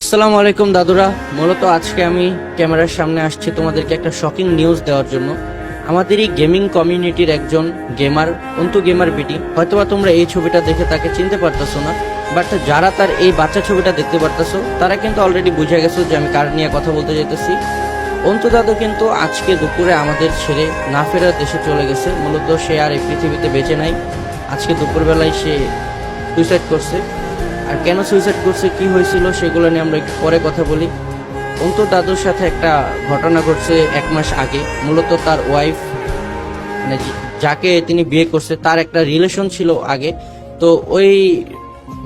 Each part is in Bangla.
আসসালামু আলাইকুম দাদুরা। মূলত আজকে আমি ক্যামেরার সামনে আসছি তোমাদেরকে একটা শকিং নিউজ দেওয়ার জন্য। আমাদের এই গেমিং কমিউনিটির একজন গেমার, অন্তু গেমার বিটি, হয়তোবা তোমরা এই ছবিটা দেখে তাকে চিনতে পারতেছো না, বাট যারা তার এই বাচ্চা ছবিটা দেখতে পারতেছো তারা কিন্তু অলরেডি বুঝে গেছো যে আমি কার নিয়ে কথা বলতে চাইতেছি। অন্তু দাদু কিন্তু আজকে দুপুরে আমাদের ছেড়ে না ফেরার দেশে চলে গেছে। মূলত সে আর এই পৃথিবীতে বেঁচে নাই। আজকে দুপুরবেলায় সে সুইসাইড করছে। আর কেন সুইসাইড করছে, কি হয়েছিল, সেগুলো নিয়ে আমরা একটু পরে কথা বলি। অন্তু দাদুর সাথে একটা ঘটনা ঘটছে 1 মাস আগে। মূলত তার ওয়াইফ, মানে যাকে তিনি বিয়ে করছে, তার একটা রিলেশন ছিল আগে। তো ওই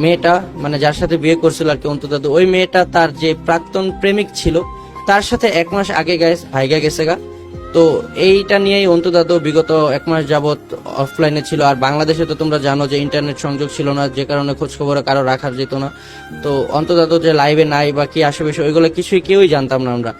মেয়েটা, মানে যার সাথে বিয়ে করছিল আর কি অন্তু দাদু, ওই মেয়েটা তার যে প্রাক্তন প্রেমিক ছিল তার সাথে 1 মাস আগে ভাইগা গেছে গা। তো এইটা নিয়েই অন্তু দাদু বিগত 1 মাস যাবত অফলাইনে ছিল। আর বাংলাদেশে তো তোমরা জানো যে ইন্টারনেট সংযোগ ছিল না, যে কারণে খোঁজ খবর কারো রাখা যেত না। তো অন্তু দাদু যে লাইভে নাই বা কি আশেপাশে, ওইগুলো কিছুই কেউই জানতাম না আমরা।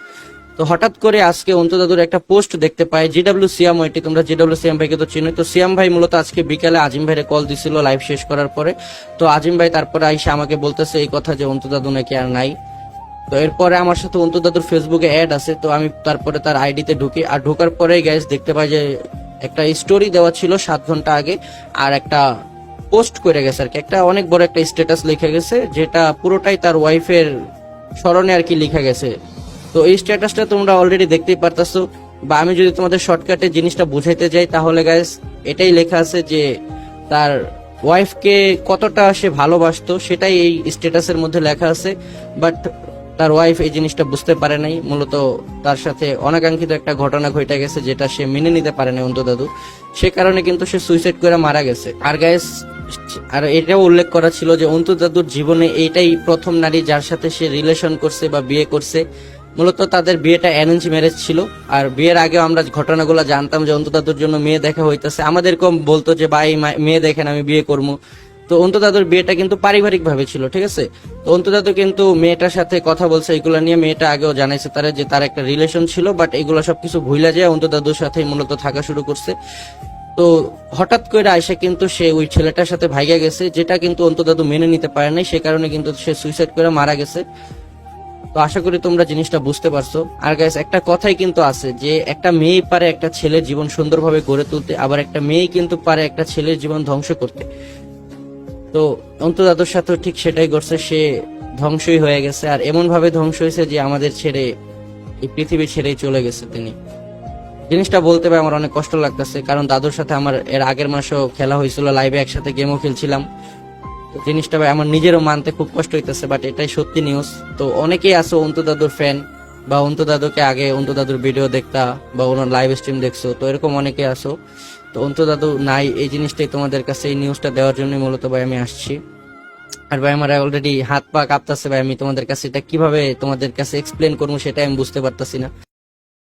তো হঠাৎ করে আজকে অন্তু দাদুর একটা পোস্ট দেখতে পাই, জিডব্লিউ সিয়াম, ওইটি তোমরা জিডব্লিউ সিয়াম ভাইকে তো চিনোই। তো সিয়াম ভাই মূলত আজকে বিকালে আজিম ভাইরে কল দিছিল লাইভ শেষ করার পরে। তো আজিম ভাই তারপরে আইসা আমাকে বলতেছে এই কথা যে অন্তু দাদু নাকি আর নাই। তো এরপরে আমার সাথে অন্তু দাদুর ফেসবুকে অ্যাড আছে। তো আমি তারপরে তার আইডিতে ঢুকি, আর ঢোকার পরেই গাইস দেখতে পাই যে একটা স্টোরি দেওয়া ছিল 7 ঘন্টা আগে, আর একটা পোস্ট করে গেছে আর কি, একটা অনেক বড় একটা স্ট্যাটাস লিখে গেছে, যেটা পুরোটাই তার ওয়াইফের স্মরণে আর কি লিখা গেছে। তো এই স্ট্যাটাসটা তোমরা অলরেডি দেখতেই পারতাছো, বা আমি যদি তোমাদের শর্টকাটে জিনিসটা বুঝাইতে যাই তাহলে গাইস এটাই লেখা আছে যে তার ওয়াইফকে কতটা সে ভালোবাসতো সেটাই এই স্ট্যাটাসের মধ্যে লেখা আছে। বাট তার ওয়াইফ এই জিনিসটা বুঝতে পারে নাই। মূলত তার সাথে অনাকাঙ্ক্ষিত একটা ঘটনা ঘটে গেছে, যেটা সে মেনে নিতে পারে নাই অন্তু দাদু। সে কারণে কিন্তু সে সুইসাইড করে মারা গেছে। আর গাইস, আর এটাও উল্লেখ করা ছিল যে অন্তু দাদুর জীবনে এইটাই প্রথম নারী যার সাথে সে রিলেশন করছে বা বিয়ে করছে। মূলত তাদের বিয়েটা অ্যারেঞ্জ ম্যারেজ ছিল। আর বিয়ের আগেও আমরা ঘটনাগুলো জানতাম যে অন্তু দাদুর জন্য মেয়ে দেখা হইতেছে, আমাদেরকেও বলতো যে ভাই মেয়ে দেখেন, আমি বিয়ে করবো। তো অন্তু দাদুর বিয়েটা কিন্তু পারিবারিক ভাবে ছিল, ঠিক আছে। তো অন্তু দাদু কিন্তু মেয়েটার সাথে কথা বলছে এগুলো নিয়ে, মেয়েটা আগেও জানাইছে তারা যে তার একটা রিলেশন ছিল, বাট এগুলো সবকিছু ভুলে যায় অন্তু দাদুর সাথেই মূলত থাকা শুরু করছে। তো হঠাৎ করে আইসা কিন্তু সে ওই ছেলেটার সাথে ভাইগা গেছে, যেটা কিন্তু অন্তু দাদু মেনে নিতে পারে নাই। সে কারণে কিন্তু সে সুইসাইড করে মারা গেছে। তো আশা করি তোমরা জিনিসটা বুঝতে পারছো। আর গাইস, একটা কথাই কিন্তু আছে যে একটা মেয়ে পারে একটা ছেলের জীবন সুন্দরভাবে গড়ে তুলতে, আবার একটা মেয়ে কিন্তু পারে একটা ছেলের জীবন ধ্বংস করতে। তো অন্তু দাদুর সাথে ঠিক সেটাই করছে, সে ধ্বংসই হয়ে গেছে। আর এমন ভাবে ধ্বংস হয়েছে যে আমাদের ছেড়ে, এই পৃথিবী ছেড়েই চলে গেছে তিনি। জিনিসটা বলতে পারে আমার অনেক কষ্ট লাগতেছে, কারণ দাদুর সাথে আমার এর আগের মাসেও খেলা হয়েছিল, লাইভে একসাথে গেমও খেলছিলাম। তো জিনিসটা ভাই আমার নিজেরও মানতে খুব কষ্ট হইতেছে, বাট এটাই সত্যি নিউজ। তো অনেকেই আছো অন্তু দাদুর ফ্যান, বা অন্তু দাদুকে আগে অন্তু দাদুর ভিডিও দেখতা বা ওনার লাইভ স্ট্রিম দেখছো, তো এরকম অনেকে আছো। তো অন্তু দাদু নাই, এই জিনিসটাই তোমাদের কাছে, এই নিউজটা দেওয়ার জন্য মূলত ভাই আমি আসছি। আর ভাই আমার অলরেডি হাত পা কাঁপতাছে ভাই, আমি তোমাদের কাছে এটা কিভাবে তোমাদের কাছে এক্সপ্লেন করবো সেটা আমি বুঝতে পারতাছি না।